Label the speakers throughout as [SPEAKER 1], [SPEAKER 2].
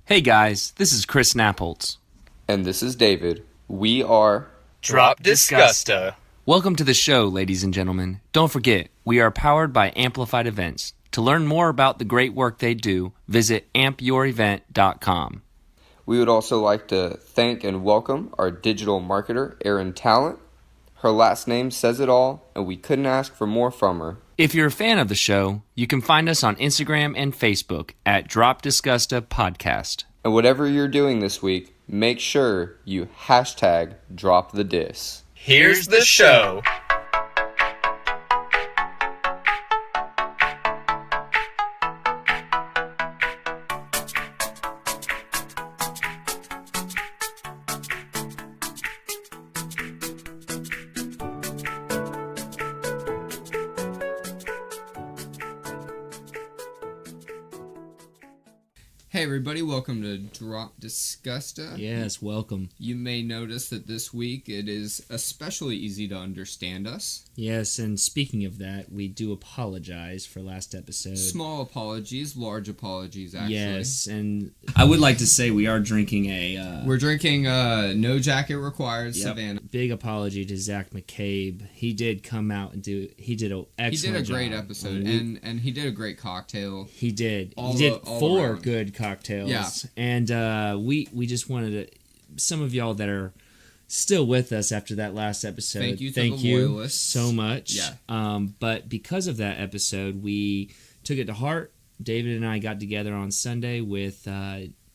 [SPEAKER 1] Hey guys, this is Chris Napoltz.
[SPEAKER 2] And this is David. We are
[SPEAKER 3] Drop Disgusta.
[SPEAKER 1] Welcome to the show, ladies and gentlemen. Don't forget, we are powered by Amplified Events. To learn more about the great work they do, visit ampyourevent.com.
[SPEAKER 2] We would also like to thank and welcome our digital marketer, Erin Tallent. Her last name says it all, and we couldn't ask for more from her.
[SPEAKER 1] If you're a fan of the show, you can find us on Instagram and Facebook at Drop Disgusta Podcast.
[SPEAKER 2] And whatever you're doing this week, make sure you hashtag drop the dis.
[SPEAKER 3] Here's the show.
[SPEAKER 4] Hey everybody, welcome to Drop Disgusta.
[SPEAKER 1] Yes, welcome.
[SPEAKER 4] You may notice that this week it is especially easy to understand us.
[SPEAKER 1] Yes, and speaking of that, we do apologize for last episode.
[SPEAKER 4] Small apologies, large apologies actually.
[SPEAKER 1] Yes, and I would like to say we are drinking a...
[SPEAKER 4] We're drinking No Jacket Required Savannah.
[SPEAKER 1] Big apology to Zach McCabe. He did come out and he did an excellent job.
[SPEAKER 4] He did a great episode, and he did a great cocktail.
[SPEAKER 1] He did.
[SPEAKER 4] All
[SPEAKER 1] four
[SPEAKER 4] around.
[SPEAKER 1] good cocktails.
[SPEAKER 4] Yeah.
[SPEAKER 1] And we just wanted to... Some of y'all that are still with us after that last episode,
[SPEAKER 4] Thank you to the loyalists.
[SPEAKER 1] So much.
[SPEAKER 4] Yeah.
[SPEAKER 1] But because of that episode, we took it to heart. David and I got together on Sunday with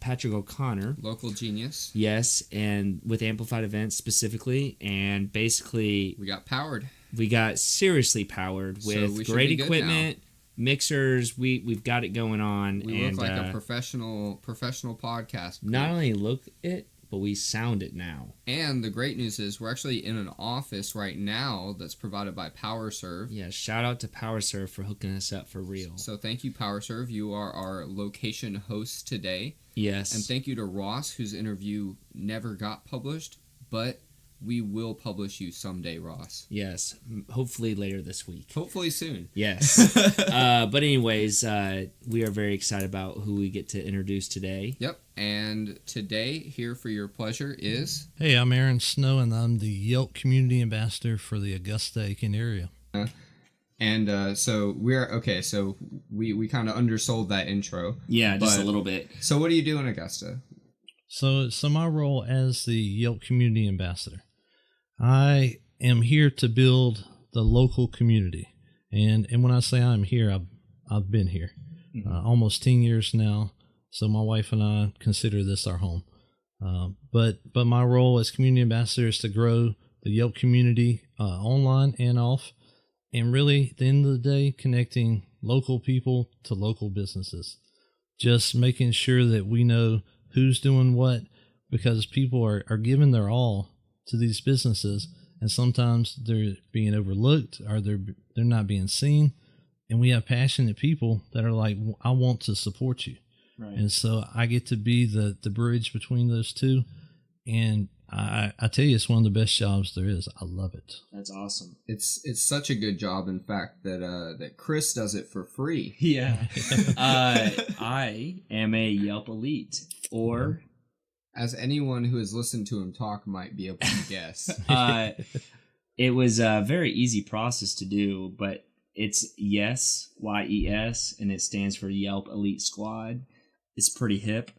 [SPEAKER 1] Patrick O'Connor.
[SPEAKER 4] Local genius.
[SPEAKER 1] Yes, and with Amplified Events specifically. And basically...
[SPEAKER 4] We got powered.
[SPEAKER 1] We got seriously powered with great equipment. Mixers, we've got it going on.
[SPEAKER 4] We look like a professional podcast.
[SPEAKER 1] Not only look it, but we sound it now.
[SPEAKER 4] And the great news is we're actually in an office right now that's provided by PowerServe.
[SPEAKER 1] Yeah, shout out to PowerServe for hooking us up for real.
[SPEAKER 4] So thank you, PowerServe. You are our location host today.
[SPEAKER 1] Yes.
[SPEAKER 4] And thank you to Ross, whose interview never got published, but we will publish you someday, Ross.
[SPEAKER 1] Yes, hopefully later this week.
[SPEAKER 4] Hopefully soon.
[SPEAKER 1] Yes. But anyways, we are very excited about who we get to introduce today.
[SPEAKER 4] Yep. And today, here for your pleasure is...
[SPEAKER 5] Hey, I'm Erin Snow, and I'm the Yelp Community Ambassador for the Augusta, Aiken area.
[SPEAKER 4] So we kind of undersold that intro.
[SPEAKER 1] Yeah, just a little bit.
[SPEAKER 4] So what do you do in Augusta?
[SPEAKER 5] So my role as the Yelp Community Ambassador, I am here to build the local community. And when I say I'm here, I've been here almost 10 years now. So my wife and I consider this our home. But my role as community ambassador is to grow the Yelp community online and off. And really, at the end of the day, connecting local people to local businesses. Just making sure that we know who's doing what, because people are giving their all to these businesses, and sometimes they're being overlooked or they're not being seen. And we have passionate people that are like, I want to support you. Right. And so I get to be the bridge between those two. And I tell you, it's one of the best jobs there is. I love it.
[SPEAKER 1] That's awesome.
[SPEAKER 4] It's such a good job, in fact, that Chris does it for free.
[SPEAKER 1] Yeah. I am a Yelp elite, or...
[SPEAKER 4] As anyone who has listened to him talk might be able to guess.
[SPEAKER 1] It was a very easy process to do, but it's YES, Y-E-S, and it stands for Yelp Elite Squad. It's pretty hip,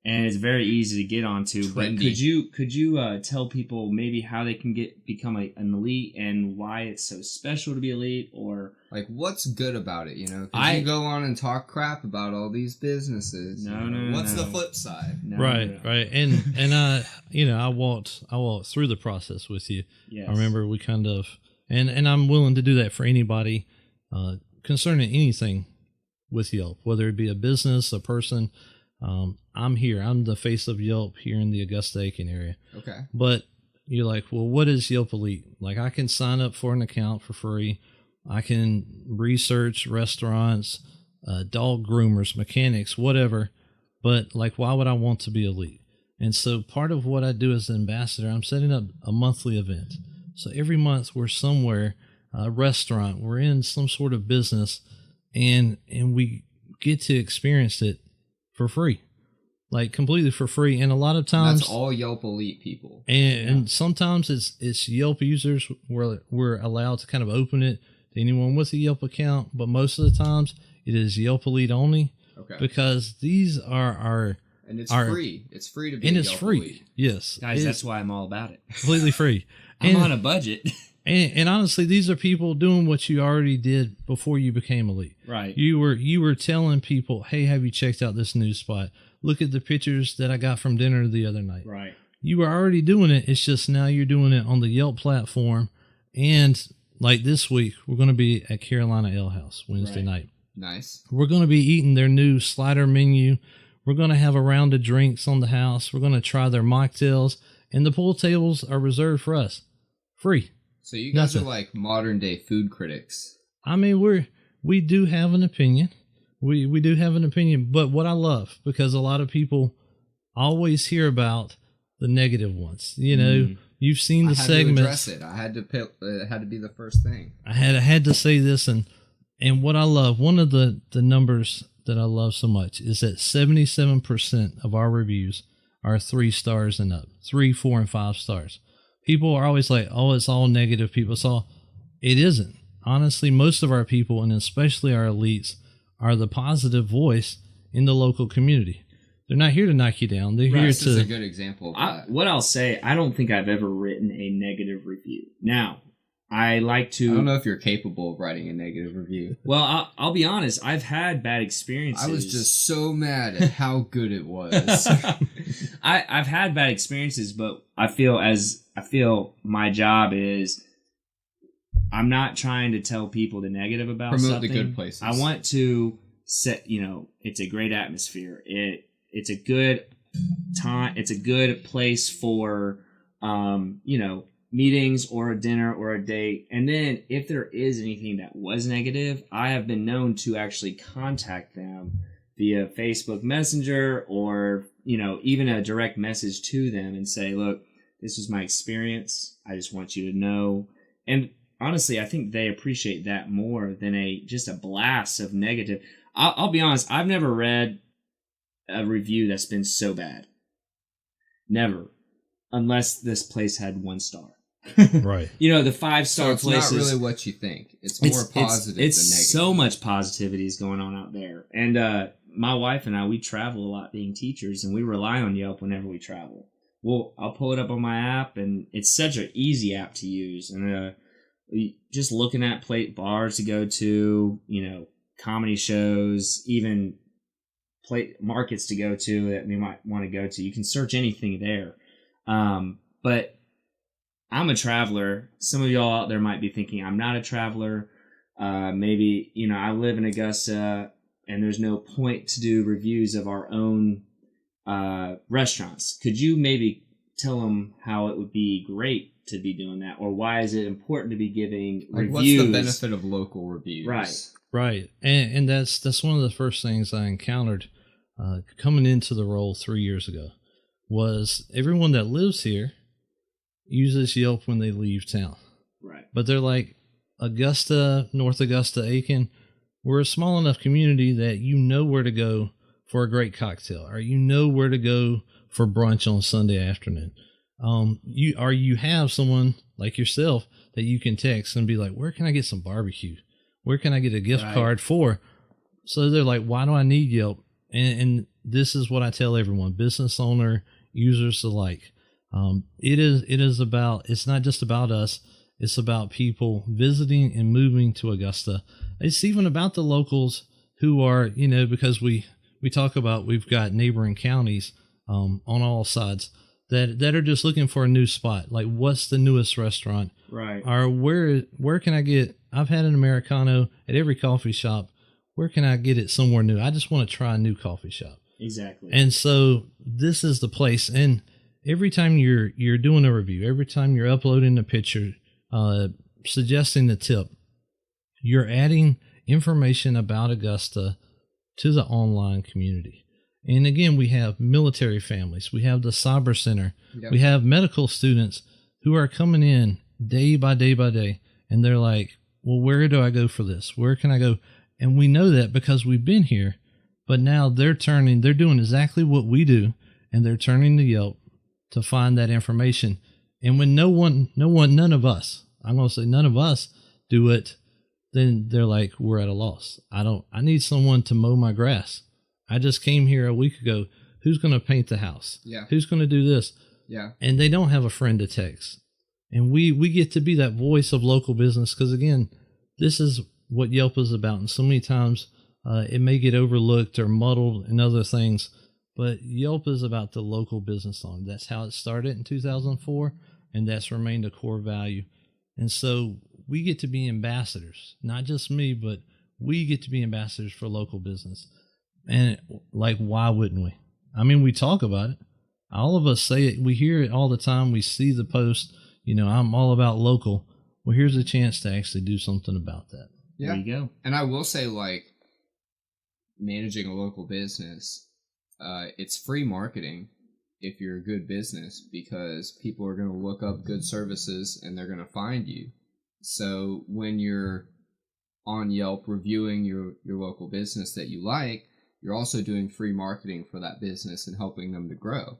[SPEAKER 1] and it's very easy to get onto.
[SPEAKER 4] Trendy.
[SPEAKER 1] But could you tell people maybe how they can become an elite and why it's so special to be elite, or
[SPEAKER 4] like what's good about it? You know, you go on and talk crap about all these businesses.
[SPEAKER 1] No.
[SPEAKER 4] What's the flip side?
[SPEAKER 5] Right. And I walked through the process with you.
[SPEAKER 1] Yes.
[SPEAKER 5] I remember we kind of, and I'm willing to do that for anybody concerning anything with Yelp, whether it be a business, a person. I'm here. I'm the face of Yelp here in the Augusta, Aiken area.
[SPEAKER 4] Okay.
[SPEAKER 5] But you're like, well, what is Yelp Elite? Like, I can sign up for an account for free. I can research restaurants, dog groomers, mechanics, whatever. But like, why would I want to be elite? And so part of what I do as an ambassador, I'm setting up a monthly event. So every month we're somewhere, a restaurant, we're in some sort of business, and we get to experience it for free. like completely for free. And a lot of times,
[SPEAKER 4] That's all Yelp Elite people.
[SPEAKER 5] and sometimes it's Yelp users where we're allowed to kind of open it to anyone with a Yelp account, but most of the times it is Yelp Elite only.
[SPEAKER 4] Okay.
[SPEAKER 5] Because these are our
[SPEAKER 4] And it's
[SPEAKER 5] our,
[SPEAKER 4] free. It's free to be
[SPEAKER 5] and
[SPEAKER 4] a
[SPEAKER 5] it's
[SPEAKER 4] Yelp
[SPEAKER 5] free.
[SPEAKER 4] Elite.
[SPEAKER 5] Yes,
[SPEAKER 1] Guys, that's why I'm all about it.
[SPEAKER 5] completely free.
[SPEAKER 1] I'm
[SPEAKER 5] And-
[SPEAKER 1] on a budget.
[SPEAKER 5] And honestly, these are people doing what you already did before you became elite.
[SPEAKER 1] Right.
[SPEAKER 5] You were telling people, "Hey, have you checked out this new spot? Look at the pictures that I got from dinner the other night."
[SPEAKER 1] Right.
[SPEAKER 5] You were already doing it. It's just now you're doing it on the Yelp platform. And like this week, we're going to be at Carolina Ale House Wednesday night.
[SPEAKER 4] Nice.
[SPEAKER 5] We're going to be eating their new slider menu. We're going to have a round of drinks on the house. We're going to try their mocktails, and the pool tables are reserved for us, free.
[SPEAKER 4] So you guys
[SPEAKER 5] Nothing.
[SPEAKER 4] are like modern day food critics.
[SPEAKER 5] I mean, we do have an opinion. We do have an opinion, but what I love, because a lot of people always hear about the negative ones. You know, you've seen the
[SPEAKER 4] I had
[SPEAKER 5] segments.
[SPEAKER 4] to address it. I had to pick. It had to be the first thing.
[SPEAKER 5] I had to say this, and what I love, one of the numbers that I love so much is that 77% of our reviews are 3 stars and up, 3, 4, and 5 stars. People are always like, "Oh, it's all negative." It isn't. Honestly, most of our people, and especially our elites, are the positive voice in the local community. They're not here to knock you down. They're here
[SPEAKER 4] This is a
[SPEAKER 5] to.
[SPEAKER 4] good example of that.
[SPEAKER 1] What I'll say, I don't think I've ever written a negative review. Now, I like to.
[SPEAKER 4] I don't know if you're capable of writing a negative review.
[SPEAKER 1] Well, I'll be honest. I've had bad experiences.
[SPEAKER 4] I was just so mad at how good it was.
[SPEAKER 1] I've had bad experiences, but I feel my job is I'm not trying to tell people the negative about
[SPEAKER 4] Promote
[SPEAKER 1] something.
[SPEAKER 4] the good places.
[SPEAKER 1] I want to set, it's a great atmosphere. It's a good time. It's a good place for, meetings or a dinner or a date. And then if there is anything that was negative, I have been known to actually contact them via Facebook Messenger or, even a direct message to them and say, "Look, this was my experience. I just want you to know." And honestly, I think they appreciate that more than just a blast of negative. I'll be honest, I've never read a review that's been so bad. Never. Unless this place had 1 star.
[SPEAKER 5] Right.
[SPEAKER 1] The 5-star
[SPEAKER 4] So it's
[SPEAKER 1] places.
[SPEAKER 4] not really what you think. It's more positive than
[SPEAKER 1] It's
[SPEAKER 4] negative.
[SPEAKER 1] so much positivity is going on out there. And my wife and I, we travel a lot being teachers, and we rely on Yelp whenever we travel. Well, I'll pull it up on my app, and it's such an easy app to use. And just looking at bars to go to, comedy shows, even markets to go to that we might want to go to. You can search anything there. But I'm a traveler. Some of y'all out there might be thinking I'm not a traveler. Maybe, I live in Augusta and there's no point to do reviews of our own restaurants. Could you maybe tell them how it would be great to be doing that? Or why is it important to be giving reviews?
[SPEAKER 4] What's the benefit of local reviews?
[SPEAKER 5] Right. And that's one of the first things I encountered coming into the role 3 years ago was everyone that lives here uses Yelp when they leave town.
[SPEAKER 1] Right.
[SPEAKER 5] But they're like Augusta, North Augusta, Aiken. We're a small enough community that you know where to go for a great cocktail, or you know where to go for brunch on Sunday afternoon. You have someone like yourself that you can text and be like, "Where can I get some barbecue? Where can I get a gift card for?" So they're like, "Why do I need Yelp?" And this is what I tell everyone, business owner, users alike. It's not just about us. It's about people visiting and moving to Augusta. It's even about the locals who are, because we talk about, we've got neighboring counties on all sides that are just looking for a new spot. Like, what's the newest restaurant?
[SPEAKER 1] Right.
[SPEAKER 5] Or where can I get, I've had an Americano at every coffee shop. Where can I get it somewhere new? I just want to try a new coffee shop.
[SPEAKER 1] Exactly.
[SPEAKER 5] And so this is the place. And every time you're doing a review, every time you're uploading a picture, suggesting the tip, you're adding information about Augusta to the online community. And again, we have military families. We have the cyber center.
[SPEAKER 4] Yep.
[SPEAKER 5] We have medical students who are coming in day by day by day. And they're like, "Well, where do I go for this? Where can I go?" And we know that because we've been here. But now they're doing exactly what we do, and they're turning to Yelp to find that information. And when none of us, I'm going to say none of us do it, then they're like, we're at a loss. I need someone to mow my grass. I just came here a week ago. Who's going to paint the house?
[SPEAKER 4] Yeah.
[SPEAKER 5] Who's going to do this?
[SPEAKER 4] Yeah.
[SPEAKER 5] And they don't have a friend to text. And we get to be that voice of local business, because again, this is what Yelp is about. And so many times it may get overlooked or muddled in other things, but Yelp is about the local business owner. That's how it started in 2004, and that's remained a core value. And so we get to be ambassadors, not just me, but we get to be ambassadors for local business. And like, why wouldn't we? I mean, we talk about it. All of us say it. We hear it all the time. We see the post, I'm all about local. Well, here's a chance to actually do something about that.
[SPEAKER 4] Yeah.
[SPEAKER 1] There you go.
[SPEAKER 4] And I will say, like, managing a local business, it's free marketing if you're a good business, because people are going to look up good services and they're going to find you. So when you're on Yelp reviewing your local business that you like, you're also doing free marketing for that business and helping them to grow.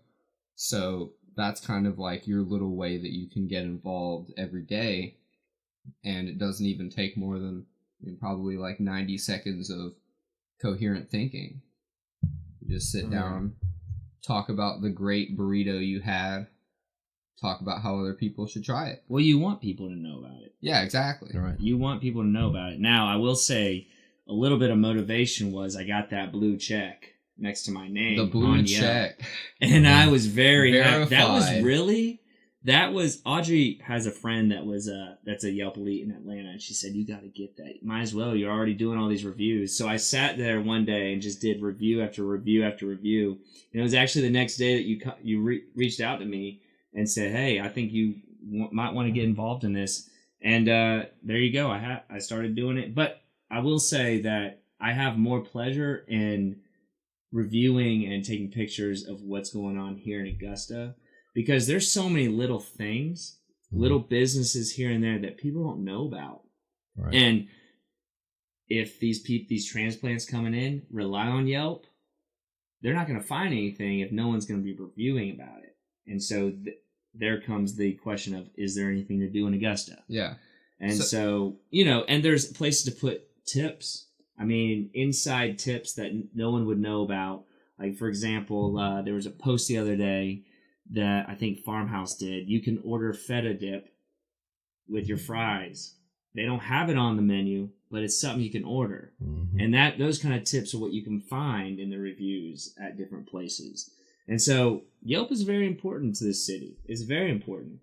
[SPEAKER 4] So that's kind of like your little way that you can get involved every day. And it doesn't even take more than probably like 90 seconds of coherent thinking. You just sit down, talk about the great burrito you had, talk about how other people should try it.
[SPEAKER 1] Well, you want people to know about it.
[SPEAKER 4] Yeah, exactly.
[SPEAKER 5] Right.
[SPEAKER 1] You want people to know about it. Now, I will say a little bit of motivation was I got that blue check next to my name.
[SPEAKER 4] The blue
[SPEAKER 1] on Yelp.
[SPEAKER 4] check.
[SPEAKER 1] And I was very happy.
[SPEAKER 4] Verified.
[SPEAKER 1] That was Audrey has a friend that's a Yelp elite in Atlanta, and she said, you got to get that. Might as well. You're already doing all these reviews. So I sat there one day and just did review after review after review. And it was actually the next day that you reached out to me and said, hey, I think you might want to get involved in this. And there you go. I started doing it. But I will say that I have more pleasure in reviewing and taking pictures of what's going on here in Augusta, because there's so many little things, little businesses here and there that people don't know about.
[SPEAKER 5] Right.
[SPEAKER 1] And if these transplants coming in rely on Yelp, they're not going to find anything if no one's going to be reviewing about it. And so there comes the question of, is there anything to do in Augusta?
[SPEAKER 4] Yeah.
[SPEAKER 1] And so and there's places to put tips. I mean, inside tips that no one would know about. Like, for example, there was a post the other day that I think Farmhouse did. You can order feta dip with your fries. They don't have it on the menu, but it's something you can order. Mm-hmm. And those kind of tips are what you can find in the reviews at different places. And so Yelp is very important to this city. It's very important.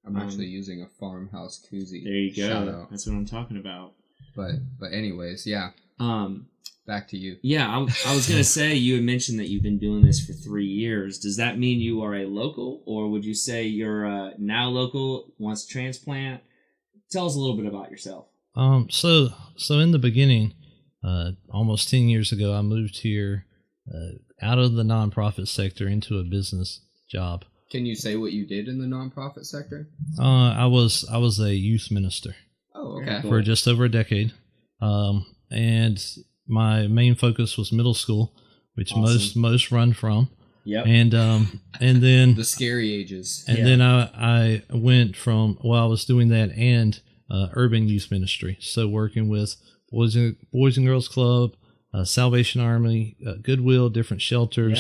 [SPEAKER 4] I'm actually using a Farmhouse koozie.
[SPEAKER 1] There you go.
[SPEAKER 4] Shout out.
[SPEAKER 1] That's what I'm talking about.
[SPEAKER 4] But anyways, yeah. Back to you.
[SPEAKER 1] Yeah, I was going to say, you had mentioned that you've been doing this for 3 years. Does that mean you are a local, or would you say you're now local, wants to transplant? Tell us a little bit about yourself.
[SPEAKER 5] So in the beginning, almost 10 years ago, I moved here out of the nonprofit sector into a business job.
[SPEAKER 4] Can you say what you did in the nonprofit sector?
[SPEAKER 5] I was a youth minister.
[SPEAKER 4] Oh, okay.
[SPEAKER 5] For just over a decade. And my main focus was middle school, which
[SPEAKER 1] awesome.
[SPEAKER 5] most run from.
[SPEAKER 1] Yep.
[SPEAKER 5] And then
[SPEAKER 4] the scary ages.
[SPEAKER 5] And then I went from, I was doing that and urban youth ministry. So working with Boys and Girls Club, Salvation Army, Goodwill, different shelters,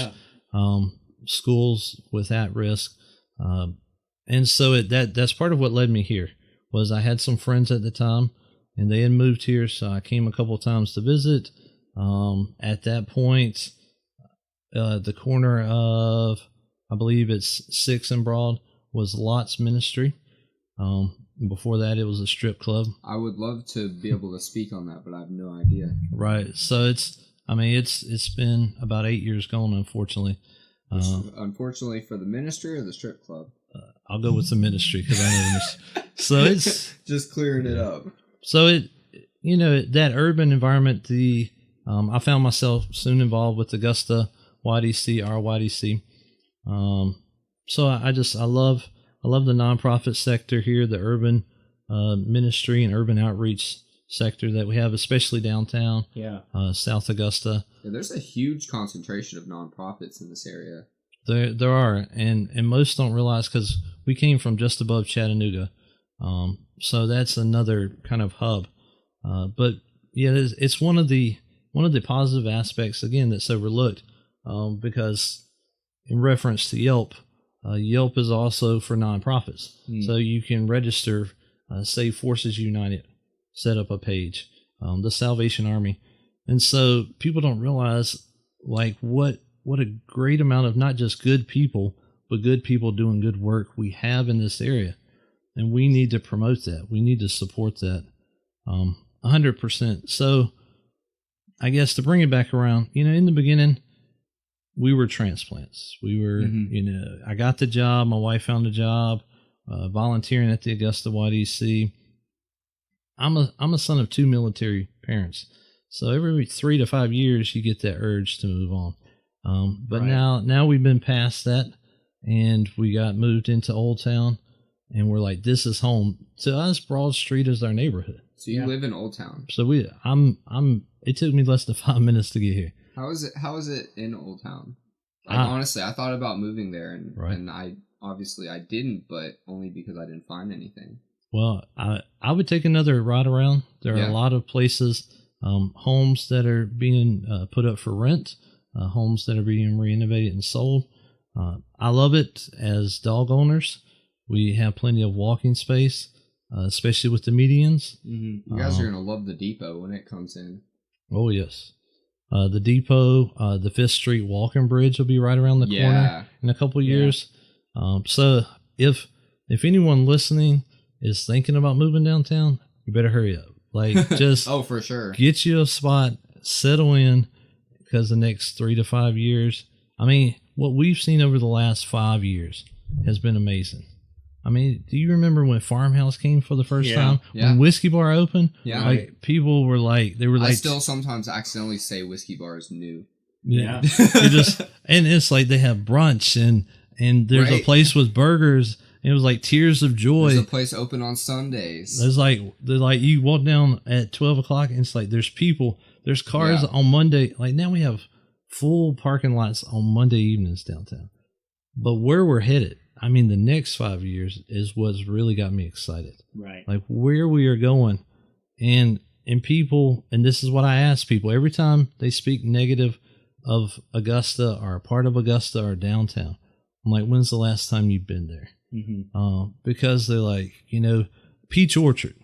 [SPEAKER 5] schools with at risk. And so that's part of what led me here. Was I had some friends at the time, and they had moved here, so I came a couple of times to visit. At that point, the corner of, I believe it's 6th and Broad, was Lot's ministry. Before that, it was a strip club.
[SPEAKER 4] I would love to be able to speak on that, but I have no idea.
[SPEAKER 5] Right. So it's been about 8 years gone, unfortunately.
[SPEAKER 4] Unfortunately for the ministry or the strip club?
[SPEAKER 5] I'll go with the ministry because I know this. So it's
[SPEAKER 4] just clearing it up. So
[SPEAKER 5] that urban environment. I found myself soon involved with Augusta YDC, RYDC. So I love the nonprofit sector here, the urban ministry and urban outreach sector that we have, especially downtown,
[SPEAKER 1] Yeah.
[SPEAKER 5] South Augusta.
[SPEAKER 4] Yeah, there's a huge concentration of nonprofits in this area.
[SPEAKER 5] There are, and most don't realize because we came from just above Chattanooga, so that's another kind of hub. But yeah, it's one of the positive aspects again that's overlooked, because in reference to Yelp, Yelp is also for nonprofits, so you can register, say Forces United, set up a page, the Salvation Army, and so people don't realize like what a great amount of not just good people, but good people doing good work we have in this area. And we need to promote that. We need to support that 100%. So I guess to bring it back around, in the beginning, we were transplants. We were, I got the job. My wife found a job, volunteering at the Augusta YDC. I'm a son of 2 military parents. So every 3 to 5 years, you get that urge to move on. But
[SPEAKER 1] Right.
[SPEAKER 5] now we've been past that, and we got moved into Old Town, and we're like, this is home. To us, Broad Street is our neighborhood.
[SPEAKER 4] So you live in Old Town.
[SPEAKER 5] So it took me less than 5 minutes to get here.
[SPEAKER 4] How is it in Old Town? Like,
[SPEAKER 5] Ah.
[SPEAKER 4] honestly, I thought about moving there,
[SPEAKER 5] Right.
[SPEAKER 4] and I didn't, but only because I didn't find anything.
[SPEAKER 5] Well, I would take another ride around. There are
[SPEAKER 4] Yeah.
[SPEAKER 5] a lot of places, homes that are being put up for rent, homes that are being renovated and sold. I love it as dog owners. We have plenty of walking space, especially with the medians.
[SPEAKER 4] You guys are going to love the depot when it comes in.
[SPEAKER 5] Oh, yes. The depot, the 5th Street walking bridge will be right around the corner in a couple of years. So if anyone listening is thinking about moving downtown, you better hurry up. Like, just
[SPEAKER 4] Oh, for sure.
[SPEAKER 5] get you a spot, settle in, because the next 3 to 5 years, I mean, what we've seen over the last 5 years has been amazing. I mean, do you remember when Farmhouse came for the first time?
[SPEAKER 4] Yeah.
[SPEAKER 5] When Whiskey Bar opened?
[SPEAKER 4] Yeah.
[SPEAKER 5] Like, people were like,
[SPEAKER 4] I still sometimes accidentally say Whiskey Bar is new.
[SPEAKER 5] Yeah. And it's like they have brunch and there's a
[SPEAKER 4] Right.
[SPEAKER 5] place with burgers. And it was like tears of joy.
[SPEAKER 4] There's a place open on Sundays.
[SPEAKER 5] There's like you walk down at 12 o'clock and it's like there's people, there's cars on Monday. Like now we have full parking lots on Monday evenings downtown. But where we're headed, I mean, the next 5 years is what's really got me excited.
[SPEAKER 1] Right.
[SPEAKER 5] Like where we are going, and people, and this is what I ask people every time they speak negative of Augusta or a part of Augusta or downtown. I'm like, when's the last time you've been there? Because they're like, Peach Orchard.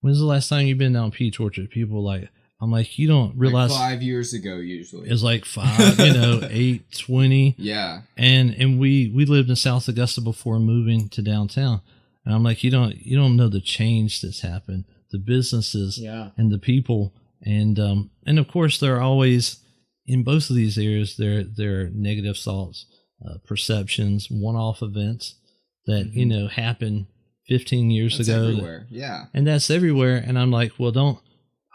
[SPEAKER 5] When's the last time you've been down Peach Orchard? People are like, I'm like, you don't realize
[SPEAKER 4] Like 5 years ago, usually.
[SPEAKER 5] it's like 5, 8, 20.
[SPEAKER 4] Yeah.
[SPEAKER 5] And we lived in South Augusta before moving to downtown. And I'm like, you don't know the change that's happened, the businesses and the people. And of course there are always, in both of these areas, there are negative thoughts, perceptions, one-off events that, happened 15 years
[SPEAKER 4] That's
[SPEAKER 5] ago.
[SPEAKER 4] everywhere. Yeah.
[SPEAKER 5] And that's everywhere. And I'm like, well,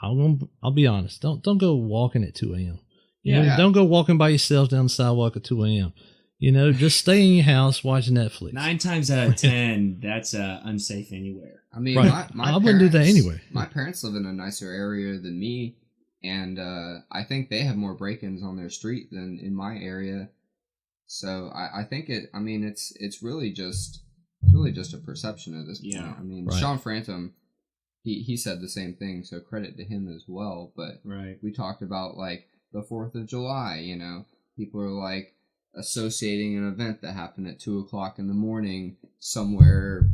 [SPEAKER 5] I'll be honest. Don't go walking at 2 a.m. Don't go walking by yourself down the sidewalk at 2 a.m. Just stay in your house, watch Netflix.
[SPEAKER 1] 9 times out of 10, that's unsafe anywhere.
[SPEAKER 4] I mean,
[SPEAKER 5] Right.
[SPEAKER 4] my
[SPEAKER 5] I wouldn't do that
[SPEAKER 4] parents-
[SPEAKER 5] anyway.
[SPEAKER 4] My parents live in a nicer area than me, and I think they have more break-ins on their street than in my area. So I think it's really just a perception at this point.
[SPEAKER 1] Yeah.
[SPEAKER 4] I mean,
[SPEAKER 5] Right.
[SPEAKER 4] Sean Frantum, he said the same thing, so credit to him as well. But
[SPEAKER 1] Right.
[SPEAKER 4] we talked about like the 4th of July. People are like associating an event that happened at 2:00 in the morning somewhere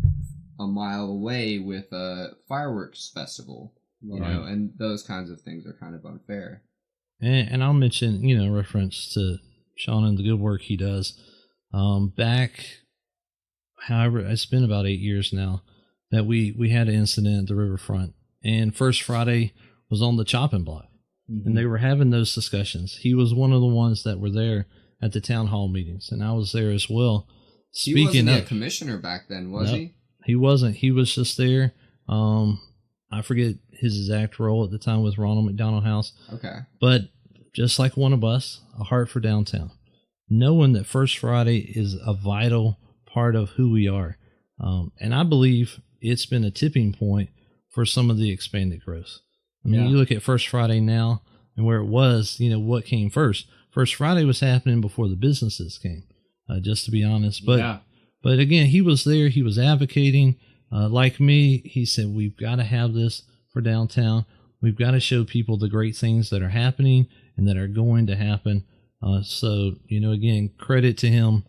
[SPEAKER 4] a mile away with a fireworks festival. And those kinds of things are kind of unfair.
[SPEAKER 5] And I'll mention, reference to Sean and the good work he does. Back, however, it's been about 8 years now that we had an incident at the riverfront, and First Friday was on the chopping block, and they were having those discussions. He was one of the ones that were there at the town hall meetings, and I was there as well.
[SPEAKER 4] He wasn't a commissioner back then, was
[SPEAKER 5] No,
[SPEAKER 4] he?
[SPEAKER 5] He wasn't. He was just there. I forget his exact role at the time with Ronald McDonald House.
[SPEAKER 4] Okay.
[SPEAKER 5] But just like one of us, a heart for downtown. Knowing that First Friday is a vital part of who we are. And I believe it's been a tipping point for some of the expanded growth. I mean,
[SPEAKER 1] Yeah.
[SPEAKER 5] you look at First Friday now and where it was, what came first. First Friday was happening before the businesses came, just to be honest. But But again, he was there. He was advocating. Like me, he said, we've got to have this for downtown. We've got to show people the great things that are happening and that are going to happen. So, again, credit to him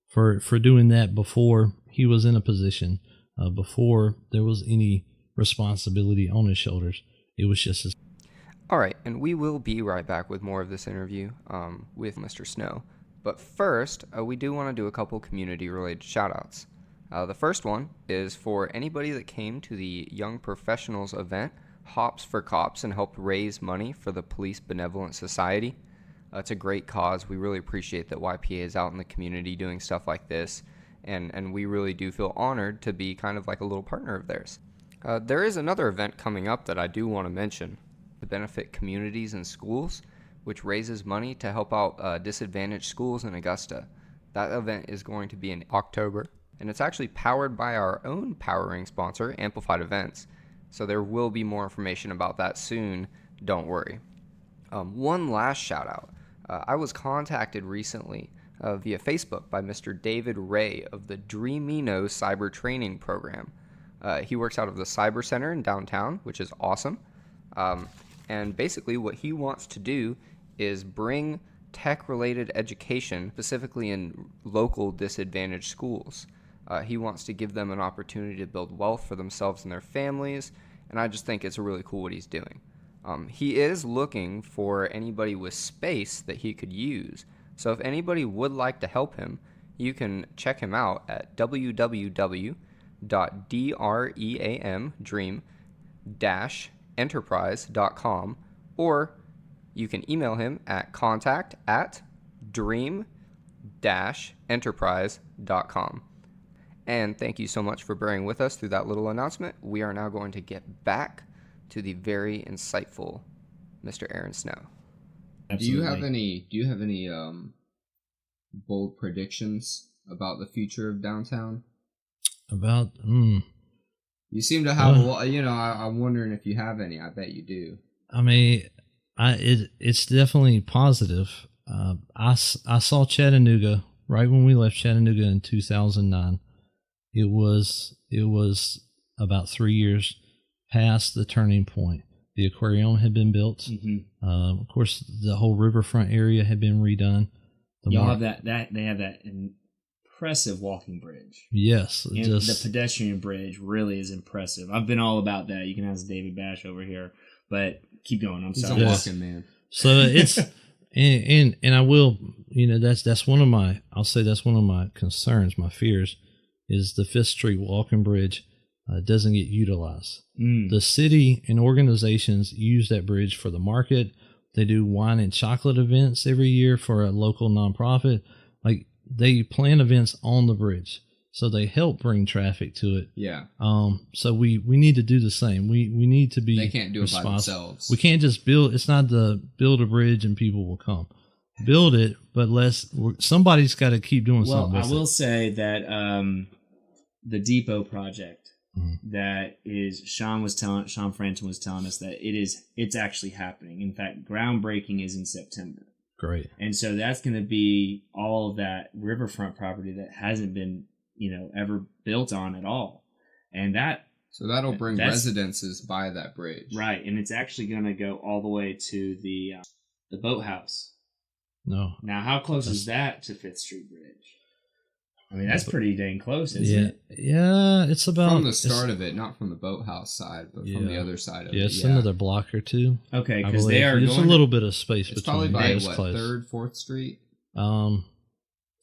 [SPEAKER 5] for doing that before he was in a position, before there was any responsibility on his shoulders. It was just his.
[SPEAKER 2] All right, and we will be right back with more of this interview with Mr. Snow. But first, we do want to do a couple community-related shout-outs. The first one is for anybody that came to the Young Professionals event, Hops for Cops, and helped raise money for the Police Benevolent Society. It's a great cause. We really appreciate that YPA is out in the community doing stuff like this, and we really do feel honored to be kind of like a little partner of theirs. There is another event coming up that I do want to mention, to benefit communities and schools, which raises money to help out disadvantaged schools in Augusta. That event is going to be in October, and it's actually powered by our own powering sponsor, Amplified Events. So there will be more information about that soon, don't worry. One last shout out. I was contacted recently via Facebook by Mr. David Ray of the Dreamino Cyber Training Program. He works out of the Cyber Center in downtown, which is awesome. And basically what he wants to do is bring tech-related education, specifically in local disadvantaged schools. He wants to give them an opportunity to build wealth for themselves and their families, and I just think it's really cool what he's doing. He is looking for anybody with space that he could use, so if anybody would like to help him, you can check him out at www.dream-enterprise.com, or you can email him at contact@dream-enterprise.com. And thank you so much for bearing with us through that little announcement. We are now going to get back to the very insightful Mr. Aaron Snow.
[SPEAKER 1] Absolutely.
[SPEAKER 4] Do you have any bold predictions about the future of downtown? You seem to have a lot. I'm wondering if you have any. I bet you do.
[SPEAKER 5] I mean, it's definitely positive. I saw Chattanooga right when we left Chattanooga in 2009. It was about 3 years past the turning point. The aquarium had been built.
[SPEAKER 1] Mm-hmm.
[SPEAKER 5] Of course, the whole riverfront area had been redone.
[SPEAKER 1] Y'all have that they have that impressive walking bridge.
[SPEAKER 5] Yes,
[SPEAKER 1] And the pedestrian bridge really is impressive. I've been all about that. You can ask David Bash over here, but keep going. I'm
[SPEAKER 4] He's
[SPEAKER 1] sorry.
[SPEAKER 4] a walking man.
[SPEAKER 5] So it's and I will, that's one of my, I'll say that's one of my concerns, my fears, is the Fifth Street walking bridge doesn't get utilized. The city and organizations use that bridge for the market. They do wine and chocolate events every year for a local nonprofit. Like, they plan events on the bridge, so they help bring traffic to it.
[SPEAKER 4] Yeah.
[SPEAKER 5] So we need to do the same. We need to be.
[SPEAKER 4] They can't do it by themselves.
[SPEAKER 5] We can't just build. It's not the build a bridge and people will come. Build it, but somebody's got to keep doing something.
[SPEAKER 1] Well, I will say that the depot project that is Sean Franton was telling us that it's actually happening. In fact, groundbreaking is in September.
[SPEAKER 5] Great.
[SPEAKER 1] And so that's going to be all of that riverfront property that hasn't been, ever built on at all. And
[SPEAKER 4] so that'll bring residences by that bridge.
[SPEAKER 1] Right. And it's actually going to go all the way to the boathouse.
[SPEAKER 5] No.
[SPEAKER 1] Now, how close is that to Fifth Street Bridge? I mean, that's pretty dang close, isn't it?
[SPEAKER 5] Yeah, it's about...
[SPEAKER 4] From the start of it, not from the boathouse side, but from the other side of it.
[SPEAKER 5] Yeah, it's another block or two.
[SPEAKER 1] Okay, because they are
[SPEAKER 5] There's a little bit of space
[SPEAKER 4] it's
[SPEAKER 5] between.
[SPEAKER 4] Probably by,
[SPEAKER 5] close.
[SPEAKER 4] 3rd, 4th Street?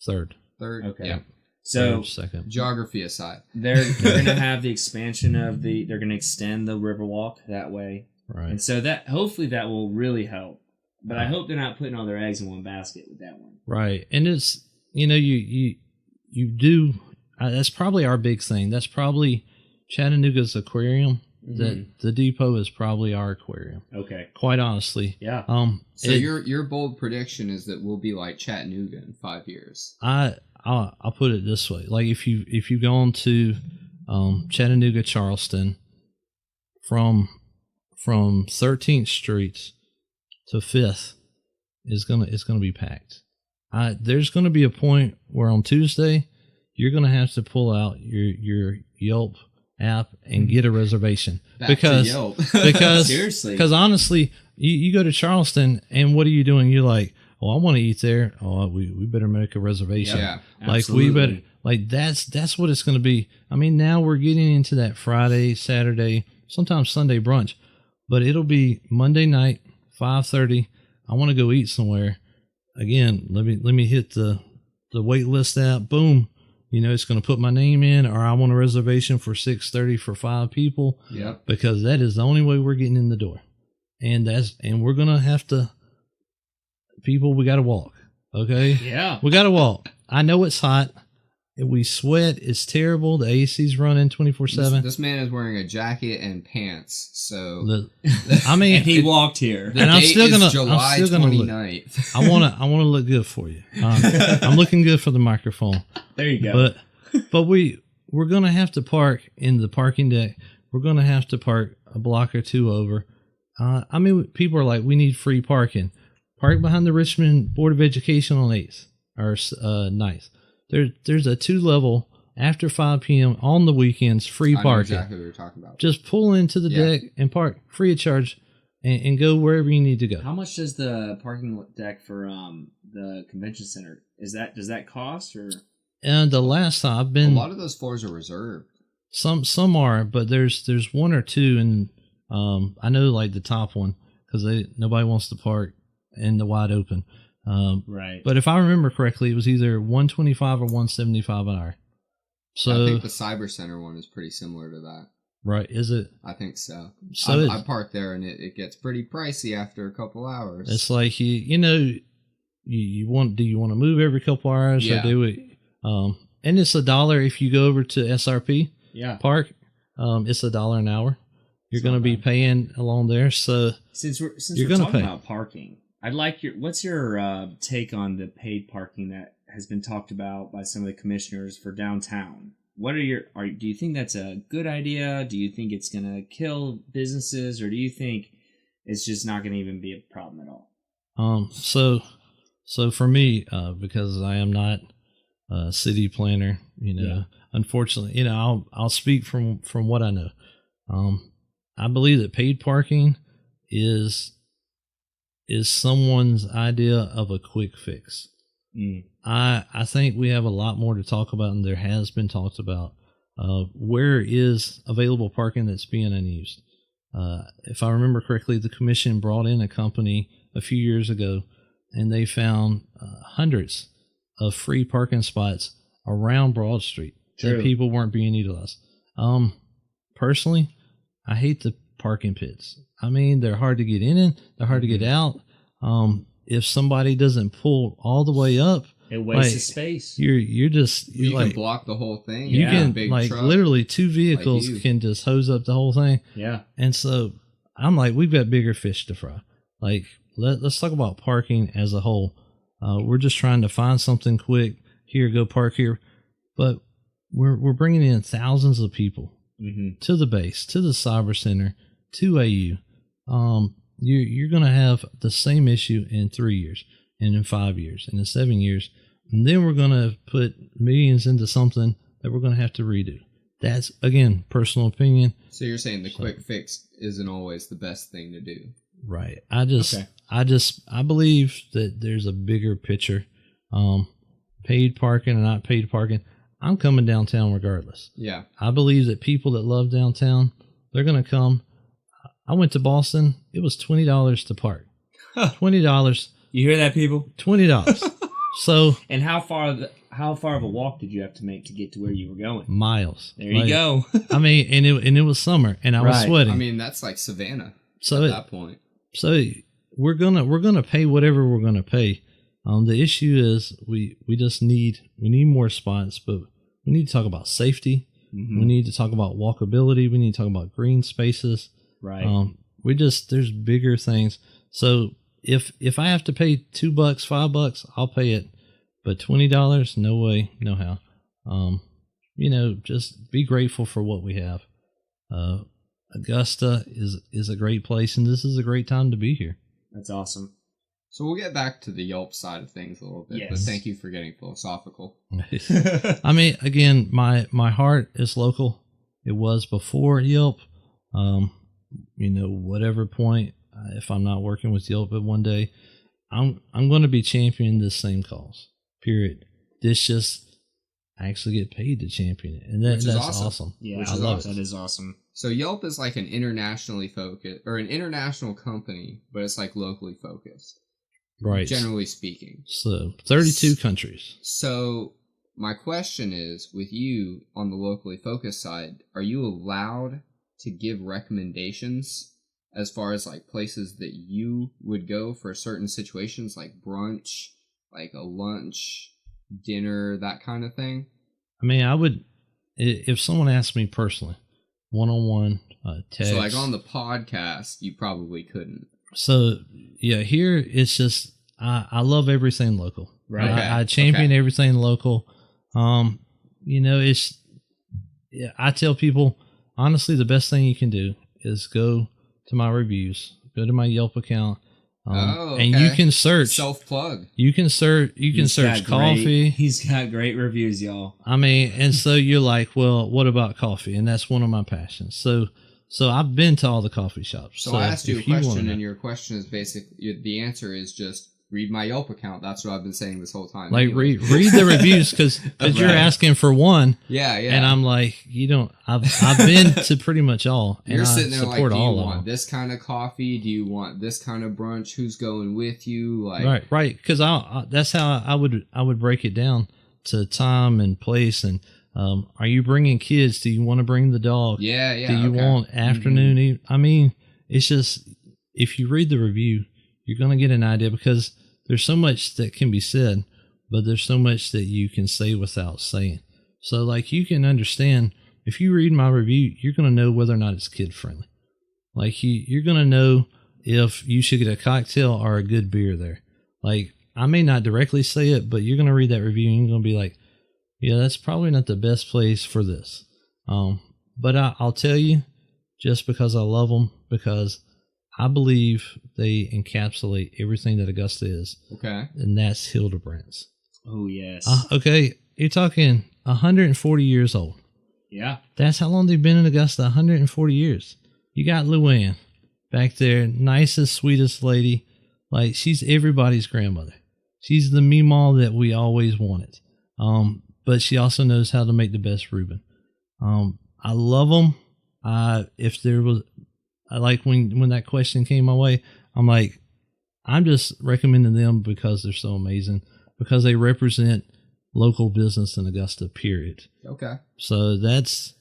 [SPEAKER 5] Third.
[SPEAKER 4] Okay.
[SPEAKER 5] Yeah.
[SPEAKER 1] So,
[SPEAKER 5] second.
[SPEAKER 4] Geography aside.
[SPEAKER 1] They're going to have the expansion of they're going to extend the Riverwalk that way.
[SPEAKER 5] Right.
[SPEAKER 1] And so hopefully that will really help. But I hope they're not putting all their eggs in one basket with that one.
[SPEAKER 5] Right. And it's, you do... that's probably our big thing. That's probably Chattanooga's aquarium. That the depot is probably our aquarium.
[SPEAKER 1] Okay.
[SPEAKER 5] Quite honestly.
[SPEAKER 1] Yeah.
[SPEAKER 4] So your bold prediction is that we'll be like Chattanooga in 5 years.
[SPEAKER 5] I'll put it this way: like if you go on to Chattanooga, Charleston, from from 13th Street to 5th is gonna be packed. There's gonna be a point where on Tuesday you're gonna have to pull out your Yelp app and get a reservation because
[SPEAKER 1] Seriously,
[SPEAKER 5] because honestly, you go to Charleston and what are you doing? You're like, oh, I want to eat there. Oh, we better make a reservation.
[SPEAKER 4] Yeah,
[SPEAKER 5] like
[SPEAKER 1] absolutely.
[SPEAKER 5] we better like that's what it's going to be. I mean, now we're getting into that Friday, Saturday, sometimes Sunday brunch, but it'll be Monday night, 5:30. I want to go eat somewhere. Again, let me hit the wait list app. Boom. You know, it's going to put my name in, or I want a reservation for 6:30 for 5 people.
[SPEAKER 4] Yep.
[SPEAKER 5] Because that is the only way we're getting in the door. And we're going to have to, people, we got to walk. Okay.
[SPEAKER 1] Yeah.
[SPEAKER 5] We got to walk. I know it's hot. We sweat. It's terrible. The AC's running 24/7.
[SPEAKER 4] This man is wearing a jacket and pants. So
[SPEAKER 5] I mean,
[SPEAKER 1] and he walked here.
[SPEAKER 4] the
[SPEAKER 5] and I'm
[SPEAKER 4] date
[SPEAKER 5] still
[SPEAKER 4] is
[SPEAKER 5] gonna
[SPEAKER 4] July
[SPEAKER 5] I'm still gonna
[SPEAKER 4] 29th.
[SPEAKER 5] I want to look good for you. I'm looking good for the microphone.
[SPEAKER 1] There you go.
[SPEAKER 5] But we're gonna have to park in the parking deck. We're gonna have to park a block or two over. I mean, people are like, we need free parking. Park behind the Richmond Board of Education on 8th or 9th. There's a 2-level after 5 p.m. on the weekends, free
[SPEAKER 4] I know
[SPEAKER 5] parking.
[SPEAKER 4] exactly what you're talking about.
[SPEAKER 5] Just pull into the
[SPEAKER 4] Yeah.
[SPEAKER 5] deck and park free of charge and go wherever you need to go.
[SPEAKER 1] How much does the parking deck for the convention center does that cost or?
[SPEAKER 5] And the last time I've
[SPEAKER 4] A
[SPEAKER 5] been,
[SPEAKER 4] lot of those floors are reserved.
[SPEAKER 5] some are, but there's one or two, and I know like the top one because nobody wants to park in the wide open.
[SPEAKER 1] Right.
[SPEAKER 5] But if I remember correctly, it was either 125 or 175 an hour. So
[SPEAKER 4] I think the Cyber Center one is pretty similar to that.
[SPEAKER 5] right, is it?
[SPEAKER 4] I think so.
[SPEAKER 5] So
[SPEAKER 4] I parked there and it gets pretty pricey after a couple hours.
[SPEAKER 5] it's like you know you want do you want to move every couple hours
[SPEAKER 4] Yeah.
[SPEAKER 5] or do it? And it's $1 if you go over to SRP
[SPEAKER 1] Yeah.
[SPEAKER 5] Park. It's $1 an hour. You're
[SPEAKER 1] It's
[SPEAKER 5] going to
[SPEAKER 1] not
[SPEAKER 5] be
[SPEAKER 1] bad.
[SPEAKER 5] paying along there. So
[SPEAKER 1] Since we're
[SPEAKER 5] You're gonna
[SPEAKER 1] talking
[SPEAKER 5] pay.
[SPEAKER 1] about parking, I'd like what's your take on the paid parking that has been talked about by some of the commissioners for downtown? What are do you think that's a good idea? Do you think it's gonna kill businesses, or do you think it's just not gonna even be a problem at all?
[SPEAKER 5] So for me, because I am not a city planner, unfortunately, I'll speak from what I know. I believe that paid parking is someone's idea of a quick fix. I think we have a lot more to talk about, and there has been talked about where is available parking that's being unused. If I remember correctly, the commission brought in a company a few years ago, and they found hundreds of free parking spots around Broad Street
[SPEAKER 1] True.
[SPEAKER 5] that people weren't being utilized. Personally, I hate the parking pits. I mean, they're hard to get in, they're hard to get out. If somebody doesn't pull all the way up,
[SPEAKER 1] It wastes
[SPEAKER 5] like,
[SPEAKER 1] space.
[SPEAKER 5] you're
[SPEAKER 4] You
[SPEAKER 5] like
[SPEAKER 4] can block the whole thing.
[SPEAKER 5] you
[SPEAKER 1] Yeah.
[SPEAKER 5] can
[SPEAKER 4] Big
[SPEAKER 5] like
[SPEAKER 4] truck.
[SPEAKER 5] literally 2 vehicles
[SPEAKER 4] you.
[SPEAKER 5] can just hose up the whole thing.
[SPEAKER 1] Yeah.
[SPEAKER 5] And so I'm like, we've got bigger fish to fry. Like, let's talk about parking as a whole. We're just trying to find something quick. Here, go park here. But we're bringing in thousands of people to the base, to the cyber center, to AU. You're going to have the same issue in 3 years, and in 5 years, and in 7 years. And then we're going to put millions into something that we're going to have to redo. That's, again, personal opinion.
[SPEAKER 4] So you're saying the quick fix isn't always the best thing to do.
[SPEAKER 5] Right. I believe that there's a bigger picture. Paid parking or not paid parking. I'm coming downtown regardless.
[SPEAKER 4] Yeah.
[SPEAKER 5] I believe that people that love downtown, they're going to come. I went to Boston. It was $20 to park. $20.
[SPEAKER 1] You hear that, people?
[SPEAKER 5] $20. So
[SPEAKER 1] And how far of a walk did you have to make to get to where you were going?
[SPEAKER 5] miles.
[SPEAKER 1] There you go.
[SPEAKER 5] I mean, and it was summer, and I was
[SPEAKER 1] Right.
[SPEAKER 5] sweating.
[SPEAKER 4] I mean, that's like Savannah
[SPEAKER 5] so
[SPEAKER 4] at that point.
[SPEAKER 5] So we're gonna pay whatever we're gonna pay. The issue is we just need more spots, but we need to talk about safety. We need to talk about walkability. We need to talk about green spaces.
[SPEAKER 1] Right.
[SPEAKER 5] There's bigger things. So if I have to pay $2, $5, I'll pay it. But $20, no way, no how. Just be grateful for what we have. Augusta is a great place, and this is a great time to be here.
[SPEAKER 1] That's awesome.
[SPEAKER 4] So we'll get back to the Yelp side of things a little bit, but
[SPEAKER 1] Yes.
[SPEAKER 4] thank you for getting philosophical.
[SPEAKER 5] I mean, again, my heart is local. It was before Yelp. Whatever point, if I'm not working with Yelp at one day, I'm going to be championing this same cause. Period. This just I actually get paid to champion it, and that's awesome.
[SPEAKER 1] Yeah,
[SPEAKER 4] I love it.
[SPEAKER 1] That is awesome.
[SPEAKER 4] So Yelp is like an internationally focused, or an international company, but it's like locally focused,
[SPEAKER 5] Right.
[SPEAKER 4] generally speaking.
[SPEAKER 5] So 32 countries.
[SPEAKER 4] So my question is, with you on the locally focused side, are you allowed to give recommendations as far as like places that you would go for certain situations, like brunch, like a lunch, dinner, that kind of thing?
[SPEAKER 5] I mean, I would, if someone asked me personally, one-on-one, text.
[SPEAKER 4] So like on the podcast, you probably couldn't.
[SPEAKER 5] So yeah, here it's just I love everything local.
[SPEAKER 1] Right.
[SPEAKER 4] Okay.
[SPEAKER 5] I champion everything local. I tell people honestly, the best thing you can do is go to my reviews, go to my Yelp account, and you can search.
[SPEAKER 4] Self-plug.
[SPEAKER 5] You can search. You can search coffee.
[SPEAKER 1] He's got great reviews, y'all.
[SPEAKER 5] I mean, and so you're like, well, what about coffee? And that's one of my passions. So I've been to all the coffee shops.
[SPEAKER 4] So I asked you a
[SPEAKER 5] if you
[SPEAKER 4] question,
[SPEAKER 5] wanna-
[SPEAKER 4] and your question is basically, the answer is just read my Yelp account. That's what I've been saying this whole time.
[SPEAKER 5] like
[SPEAKER 4] anyway.
[SPEAKER 5] read the reviews because you're
[SPEAKER 1] Right.
[SPEAKER 5] asking for one,
[SPEAKER 4] Yeah.
[SPEAKER 5] and I'm like, you don't. I've been to pretty much all, and
[SPEAKER 4] You're
[SPEAKER 5] I
[SPEAKER 4] sitting there like,
[SPEAKER 5] support
[SPEAKER 4] do you
[SPEAKER 5] all of
[SPEAKER 4] want
[SPEAKER 5] them.
[SPEAKER 4] this kind of coffee? Do you want this kind of brunch? Who's going with you? Like,
[SPEAKER 5] Right. Because that's how I would break it down to time and place, and are you bringing kids? Do you want to bring the dog?
[SPEAKER 4] Yeah.
[SPEAKER 5] Do you
[SPEAKER 4] okay.
[SPEAKER 5] want afternoon? I mean, it's just if you read the review, you're gonna get an idea because there's so much that can be said, but there's so much that you can say without saying. So like you can understand if you read my review, you're gonna know whether or not it's kid friendly. Like you're gonna know if you should get a cocktail or a good beer there. Like I may not directly say it, but you're gonna read that review and you're gonna be like, yeah, that's probably not the best place for this. But I'll tell you, just because I love them, because I believe they encapsulate everything that Augusta is,
[SPEAKER 4] Okay.
[SPEAKER 5] and that's Hildebrands.
[SPEAKER 1] Oh, yes.
[SPEAKER 5] Okay, you're talking 140 years old.
[SPEAKER 1] Yeah.
[SPEAKER 5] That's how long they've been in Augusta, 140 years. You got Luann back there, nicest, sweetest lady. Like, she's everybody's grandmother. She's the meemaw that we always wanted. But she also knows how to make the best Reuben. I love them. If there was, I like when that question came my way, I'm like, I'm just recommending them because they're so amazing, because they represent local business in Augusta, period.
[SPEAKER 4] Okay.
[SPEAKER 5] So that's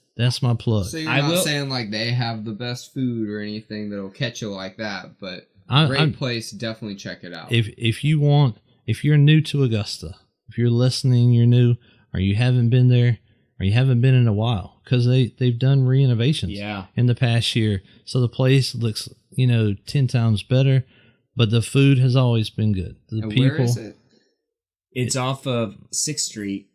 [SPEAKER 5] my plug.
[SPEAKER 4] So you're
[SPEAKER 1] I
[SPEAKER 4] not
[SPEAKER 1] will-
[SPEAKER 4] saying like they have the best food or anything that'll catch you like that, but
[SPEAKER 5] I'm-
[SPEAKER 4] great place. Definitely check it out.
[SPEAKER 5] If you're new to Augusta, if you're listening, you're new, or you haven't been there, or you haven't been in a while, because they've done renovations
[SPEAKER 1] Yeah.
[SPEAKER 5] in the past year, so the place looks 10 times better, but the food has always been good. The
[SPEAKER 4] And
[SPEAKER 5] people.
[SPEAKER 4] where is it?
[SPEAKER 1] It's off of 6th Street,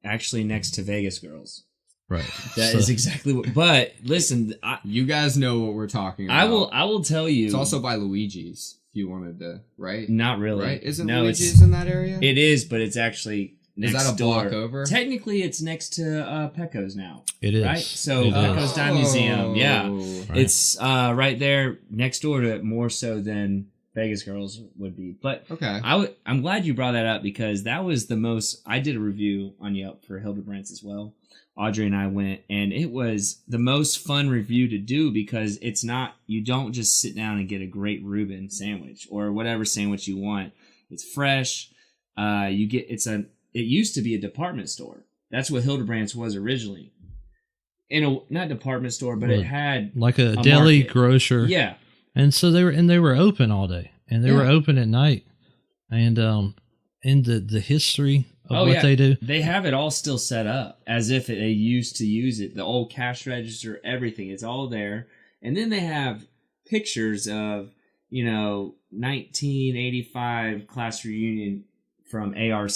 [SPEAKER 1] actually next to Vegas Girls.
[SPEAKER 5] Right.
[SPEAKER 1] That
[SPEAKER 5] So-
[SPEAKER 1] is exactly what. But listen,
[SPEAKER 4] You guys know what we're talking about.
[SPEAKER 1] I will tell you.
[SPEAKER 4] It's also by Luigi's. If you wanted to, right?
[SPEAKER 1] not really.
[SPEAKER 4] Right? Isn't
[SPEAKER 1] no,
[SPEAKER 4] Luigi's in that area?
[SPEAKER 1] it is, but it's actually
[SPEAKER 4] Is
[SPEAKER 1] next
[SPEAKER 4] that a
[SPEAKER 1] door.
[SPEAKER 4] block over?
[SPEAKER 1] Technically, it's next to Pecco's now.
[SPEAKER 5] It is.
[SPEAKER 1] Right? So
[SPEAKER 5] It is.
[SPEAKER 1] Pecco's Dime Museum, yeah.
[SPEAKER 4] Oh.
[SPEAKER 5] Right.
[SPEAKER 1] It's right there next door to it, more so than Vegas Girls would be. But
[SPEAKER 4] Okay.
[SPEAKER 1] I'm glad you brought that up because that was the most. I did a review on Yelp for Hildebrands as well. Audrey and I went, and it was the most fun review to do because it's not. You don't just sit down and get a great Reuben sandwich or whatever sandwich you want. It's fresh. You get It used to be a department store. That's what Hildebrands was originally. Not department store, but it had
[SPEAKER 5] like a deli
[SPEAKER 1] market.
[SPEAKER 5] grocer.
[SPEAKER 1] Yeah.
[SPEAKER 5] And so they were open all day, and they were open at night, and in the history of what they do.
[SPEAKER 1] They have it all still set up as if they used to use it. The old cash register, everything, it's all there. And then they have pictures of, 1985 class reunion from ARC.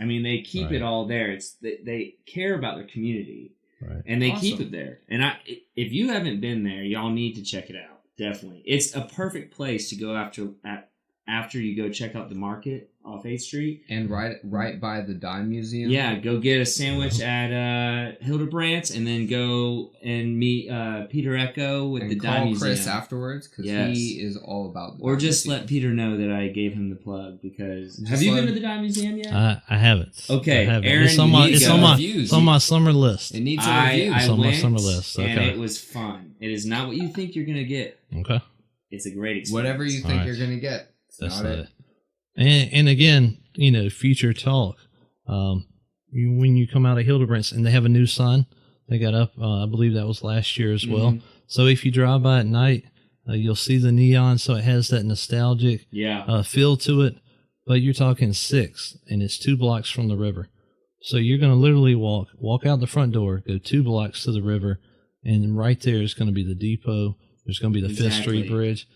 [SPEAKER 1] I mean, they keep it all there. They care about their community.
[SPEAKER 5] Right.
[SPEAKER 1] And they
[SPEAKER 4] Awesome.
[SPEAKER 1] keep it there. And if you haven't been there, y'all need to check it out. Definitely. It's a perfect place to go after you go check out the market off 8th Street.
[SPEAKER 4] And right by the Dime Museum.
[SPEAKER 1] Yeah, go get a sandwich at Hildebrandt's and then go and meet Peter Echo with
[SPEAKER 4] And
[SPEAKER 1] the
[SPEAKER 4] call
[SPEAKER 1] Dime Museum.
[SPEAKER 4] Chris afterwards because
[SPEAKER 1] Yes.
[SPEAKER 4] he is all about the
[SPEAKER 1] Or
[SPEAKER 4] Dime
[SPEAKER 1] just
[SPEAKER 4] Museum.
[SPEAKER 1] let Peter know that I gave him the plug because...
[SPEAKER 4] Just
[SPEAKER 1] Have you
[SPEAKER 4] let
[SPEAKER 1] been to
[SPEAKER 4] him-
[SPEAKER 1] the Dime Museum yet?
[SPEAKER 5] I haven't.
[SPEAKER 1] Okay,
[SPEAKER 5] I haven't.
[SPEAKER 1] Erin,
[SPEAKER 5] it's on
[SPEAKER 1] you
[SPEAKER 5] my
[SPEAKER 1] need to
[SPEAKER 5] it's
[SPEAKER 1] go.
[SPEAKER 5] on my
[SPEAKER 4] Reviews.
[SPEAKER 5] it's on my summer list.
[SPEAKER 4] It needs a review.
[SPEAKER 1] I
[SPEAKER 5] on my
[SPEAKER 1] went,
[SPEAKER 5] summer list.
[SPEAKER 1] and
[SPEAKER 5] Okay.
[SPEAKER 1] it was fun. It is not what you think you're going to get.
[SPEAKER 5] Okay.
[SPEAKER 1] It's a great experience.
[SPEAKER 4] Whatever you think
[SPEAKER 5] Alright.
[SPEAKER 4] you're going to get. It's
[SPEAKER 5] That's
[SPEAKER 4] not
[SPEAKER 5] not
[SPEAKER 4] it.
[SPEAKER 5] it. And again, future talk. When you come out of Hildebrandt's and they have a new sign, they got up. I believe that was last year as well.
[SPEAKER 1] Mhm.
[SPEAKER 5] So if you drive by at night, you'll see the neon. So it has that nostalgic
[SPEAKER 1] Yeah.
[SPEAKER 5] feel to it. But you're talking 6, and it's 2 blocks from the river. So you're going to literally walk out the front door, go 2 blocks to the river, and right there is going to be the depot. There's going to be the 5th Street
[SPEAKER 1] Exactly.
[SPEAKER 5] Bridge.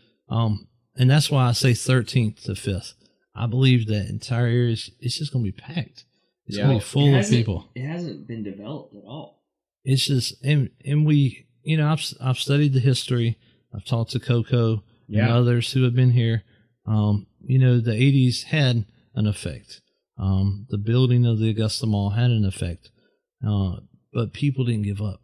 [SPEAKER 5] And that's why I say 13th to 5th. I believe that entire area it's just going to be packed. It's going to be full of people.
[SPEAKER 1] It hasn't been developed at all.
[SPEAKER 5] It's just, and we, I've studied the history. I've talked to Coco and others who have been here. The 80s had an effect. The building of the Augusta Mall had an effect. But people didn't give up.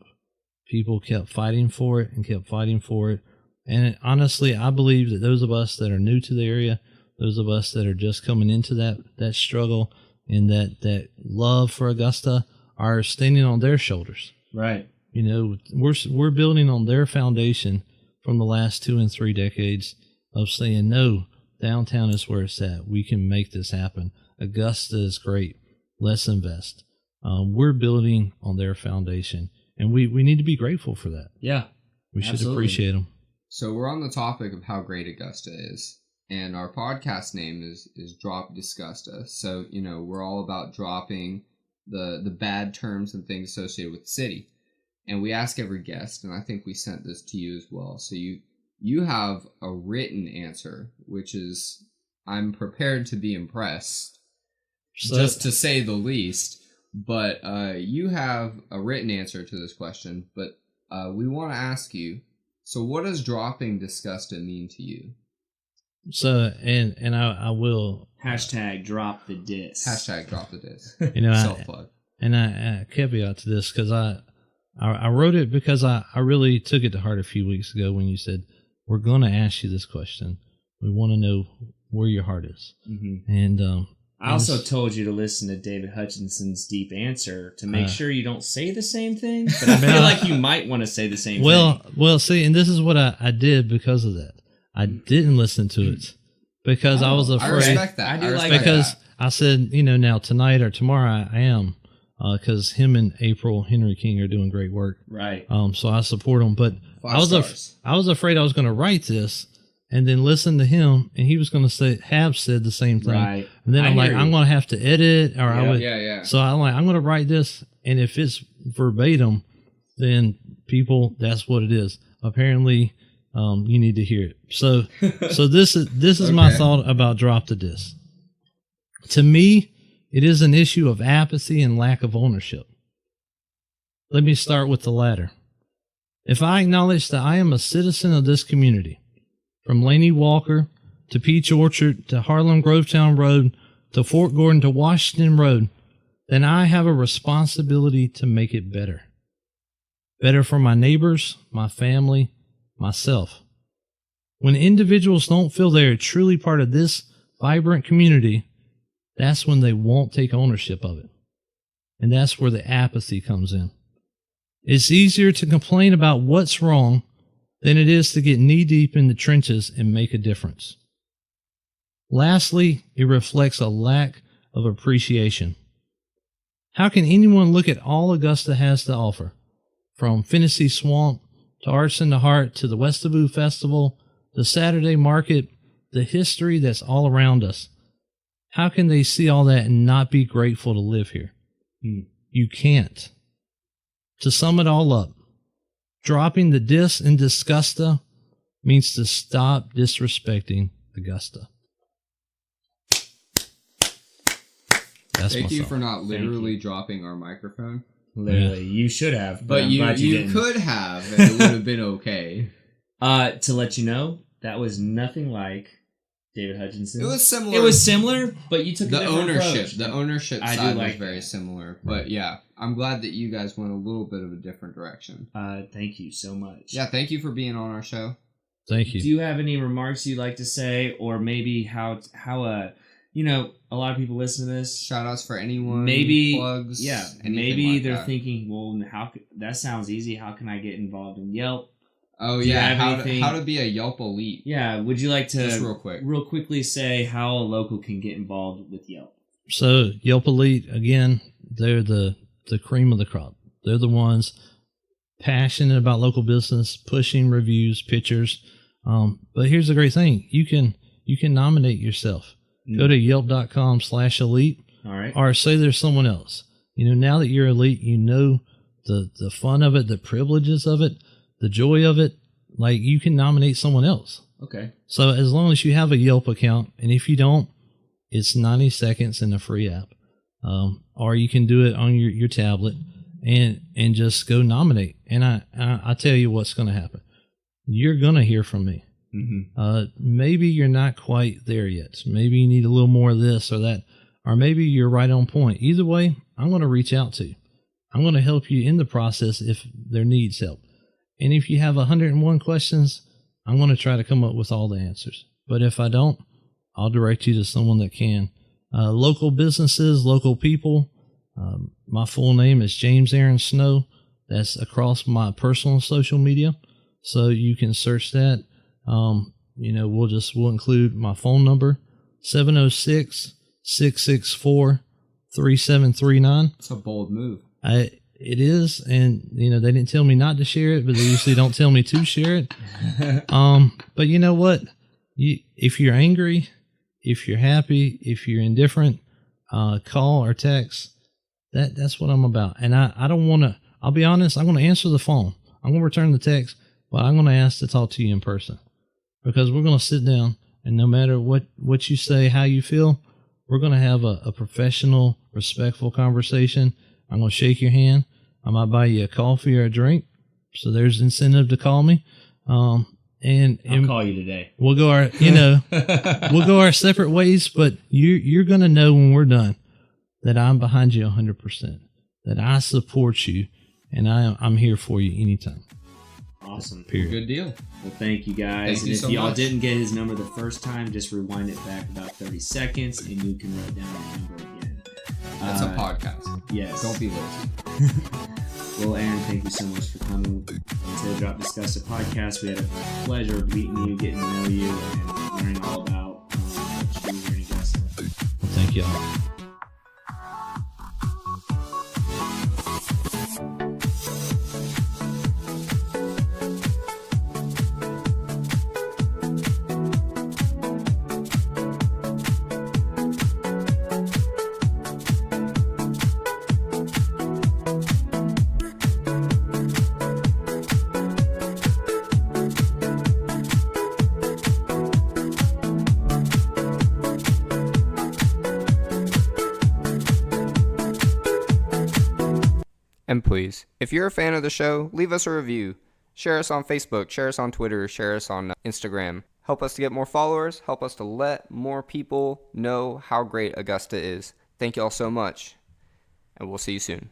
[SPEAKER 5] People kept fighting for it and kept fighting for it. And honestly, I believe that those of us that are new to the area, those of us that are just coming into that struggle and that love for Augusta are standing on their shoulders.
[SPEAKER 1] Right.
[SPEAKER 5] We're building on their foundation from the last 2 and 3 decades of saying, no, downtown is where it's at. We can make this happen. Augusta is great. Let's invest. We're building on their foundation, and we need to be grateful for that.
[SPEAKER 1] Yeah.
[SPEAKER 5] We should
[SPEAKER 1] Absolutely.
[SPEAKER 5] appreciate them.
[SPEAKER 4] So we're on the topic of how great Augusta is. And our podcast name is Drop Disgusta. So, we're all about dropping the bad terms and things associated with the city. And we ask every guest, and I think we sent this to you as well. So you have a written answer, which is, I'm prepared to be impressed, just to say the least. But you have a written answer to this question, but we want to ask you, so what does dropping Disgusta mean to you?
[SPEAKER 5] So, and I will
[SPEAKER 1] Hashtag drop the disc.
[SPEAKER 4] Hashtag drop the disc. Self-plug.
[SPEAKER 5] And I caveat to this because I wrote it because I really took it to heart a few weeks ago when you said, we're going to ask you this question. We want to know where your heart is.
[SPEAKER 1] Mm-hmm.
[SPEAKER 5] And
[SPEAKER 1] I also told you to listen to David Hutchinson's deep answer to make sure you don't say the same thing. But I feel like you might want to say the same thing.
[SPEAKER 5] Well, see, and this is what I did because of that. I didn't listen to it because I was afraid.
[SPEAKER 4] I respect that.
[SPEAKER 1] I do like
[SPEAKER 5] because
[SPEAKER 4] that.
[SPEAKER 5] I said, now tonight or tomorrow I am, because him and April Henry King are doing great work.
[SPEAKER 1] Right.
[SPEAKER 5] So I support them. But
[SPEAKER 4] 5 stars.
[SPEAKER 5] I was afraid I was going to write this and then listen to him, and he was going to have said the same thing.
[SPEAKER 1] Right.
[SPEAKER 5] And then I'm like, I'm going to have to edit, or I would.
[SPEAKER 4] Yeah.
[SPEAKER 5] So I'm like, I'm going to write this, and if it's verbatim, then people, that's what it is. Apparently, you need to hear it. So this is my thought about drop the disc. To me, it is an issue of apathy and lack of ownership. Let me start with the latter. If I acknowledge that I am a citizen of this community, from Laney Walker to Peach Orchard to Harlem Grovetown Road to Fort Gordon to Washington Road, then I have a responsibility to make it better. Better for my neighbors, my family, myself. When individuals don't feel they are truly part of this vibrant community, that's when they won't take ownership of it. And that's where the apathy comes in. It's easier to complain about what's wrong than it is to get knee-deep in the trenches and make a difference. Lastly, it reflects a lack of appreciation. How can anyone look at all Augusta has to offer, from Finnissy Swamp to Arts in the Heart to the Westaboo Festival, the Saturday Market, the history that's all around us? How can they see all that and not be grateful to live here? You can't. To sum it all up, dropping the dis in Disgusta means to stop disrespecting Augusta.
[SPEAKER 4] Thank you for not literally dropping our microphone.
[SPEAKER 1] Literally, you should have,
[SPEAKER 4] But
[SPEAKER 1] I'm
[SPEAKER 4] you
[SPEAKER 1] glad you didn't.
[SPEAKER 4] could have, and it would have been okay.
[SPEAKER 1] To let you know, that was nothing like David Hutchinson.
[SPEAKER 4] It was similar.
[SPEAKER 1] It was similar, but you took a
[SPEAKER 4] the
[SPEAKER 1] different
[SPEAKER 4] ownership.
[SPEAKER 1] approach.
[SPEAKER 4] The ownership
[SPEAKER 1] I do
[SPEAKER 4] side
[SPEAKER 1] like
[SPEAKER 4] was very
[SPEAKER 1] that.
[SPEAKER 4] similar. But yeah, I'm glad that you guys went a little bit of a different direction.
[SPEAKER 1] Thank you so much.
[SPEAKER 4] Yeah, thank you for being on our show.
[SPEAKER 5] Thank you.
[SPEAKER 1] Do you have any remarks you'd like to say, or maybe how you know, a lot of people listen to this.
[SPEAKER 4] Shout outs for anyone.
[SPEAKER 1] Maybe
[SPEAKER 4] plugs.
[SPEAKER 1] yeah.
[SPEAKER 4] anything
[SPEAKER 1] Maybe
[SPEAKER 4] like
[SPEAKER 1] they're
[SPEAKER 4] that.
[SPEAKER 1] thinking, well, that sounds easy. How can I get involved in Yelp?
[SPEAKER 4] Oh
[SPEAKER 1] Do you
[SPEAKER 4] yeah,
[SPEAKER 1] have anything-
[SPEAKER 4] how to be a Yelp elite.
[SPEAKER 1] Yeah. Would you like to
[SPEAKER 4] Just real quickly
[SPEAKER 1] say how a local can get involved with Yelp?
[SPEAKER 5] So Yelp Elite, again, they're the cream of the crop. They're the ones passionate about local business, pushing reviews, pictures. But here's the great thing: you can nominate yourself. Go to yelp.com/elite,
[SPEAKER 1] All right.
[SPEAKER 5] or say there's someone else. You know, now that you're elite, you know the fun of it, the privileges of it, the joy of it. Like, you can nominate someone else.
[SPEAKER 1] Okay.
[SPEAKER 5] So as long as you have a Yelp account, and if you don't, it's 90 seconds in a free app. Or you can do it on your tablet and just go nominate. And I tell you what's going to happen. You're going to hear from me.
[SPEAKER 1] Mm-hmm.
[SPEAKER 5] Maybe you're not quite there yet. Maybe you need a little more of this or that, or maybe you're right on point. Either way, I'm going to reach out to you. I'm going to help you in the process if there needs help. And if you have 101 questions, I'm going to try to come up with all the answers. But if I don't, I'll direct you to someone that can. Local businesses, local people. My full name is James Aaron Snow. That's across my personal social media. So you can search that. We'll include my phone number, 706-664-3739.
[SPEAKER 4] It's a bold move.
[SPEAKER 5] It is, and they didn't tell me not to share it, but they usually don't tell me to share it. But you know what? If you're angry, if you're happy, if you're indifferent, call or text. That's what I'm about. And I don't want to. I'll be honest. I'm going to answer the phone. I'm going to return the text, but I'm going to ask to talk to you in person, because we're going to sit down, and no matter what you say, how you feel, we're going to have a professional, respectful conversation. I'm going to shake your hand. I might buy you a coffee or a drink. So there's incentive to call me. And
[SPEAKER 1] I'll call you today.
[SPEAKER 5] We'll go we'll go our separate ways, but you're going to know when we're done that I'm behind you 100%, that I support you, and I'm here for you anytime.
[SPEAKER 1] Awesome.
[SPEAKER 5] Period.
[SPEAKER 4] Good deal.
[SPEAKER 1] Well, thank you guys.
[SPEAKER 4] Thank you
[SPEAKER 1] if
[SPEAKER 4] so
[SPEAKER 1] y'all
[SPEAKER 4] much.
[SPEAKER 1] didn't get his number the first time, just rewind it back about 30 seconds and you can write down the number again.
[SPEAKER 4] It's a podcast.
[SPEAKER 1] Yes.
[SPEAKER 4] Don't be lazy.
[SPEAKER 1] Well, Aaron, thank you so much for coming to the Drop Discuss It podcast. We had a pleasure of meeting you, getting to know you, and learning all about what you do here in Augusta.
[SPEAKER 5] Well, thank y'all.
[SPEAKER 2] And please, if you're a fan of the show, leave us a review. Share us on Facebook, share us on Twitter, share us on Instagram. Help us to get more followers, help us to let more people know how great Augusta is. Thank you all so much, and we'll see you soon.